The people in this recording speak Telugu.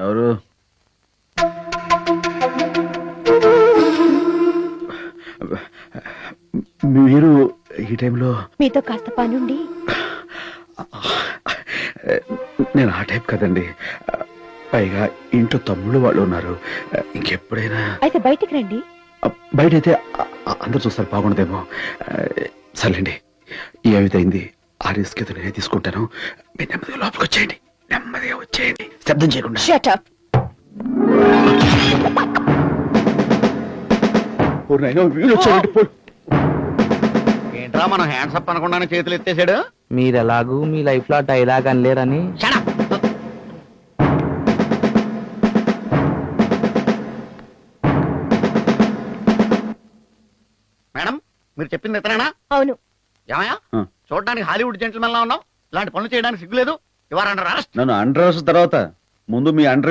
ఎవరు? మీరు ఈ టైంలో? మీతో కాస్త పనుండి. నేను ఆ టైప్ కదండి. పైగా ఇంట్లో తమ్ముళ్ళు వాళ్ళు ఉన్నారు. ఇంకెప్పుడైనా అయితే బయటికి రండి. బయటైతే అందరూ చూస్తారు, బాగుండదేమో. సర్లేండి, ఏమిటైంది ఆ రిస్క్ ఏదో నేనే తీసుకుంటాను. మీరు నెమ్మదిగా లోపలికి వచ్చేయండి, నెమ్మదిగా వచ్చేయండి, శబ్దం చేయకుండా. Shut up. ఏంట్రా మనం హ్యాండ్స్ అప్ అనకుండానే చేతులు ఎత్తేసాడు. మీరెలాగూ మీ లైఫ్ లో డైలాగ్ అనలేరని. మేడం, మీరు చెప్పింది ఇతనేనా? అవును. ఏమయ్యా, చూడడానికి హాలీవుడ్ జెంటిల్మెన్ లా ఉన్నావు. ఇలాంటి పనులు చేయడానికి సిగ్గులేదు. ఇవారంటారా? నన్ను అండర్ తర్వాత ముందు మీ అండర్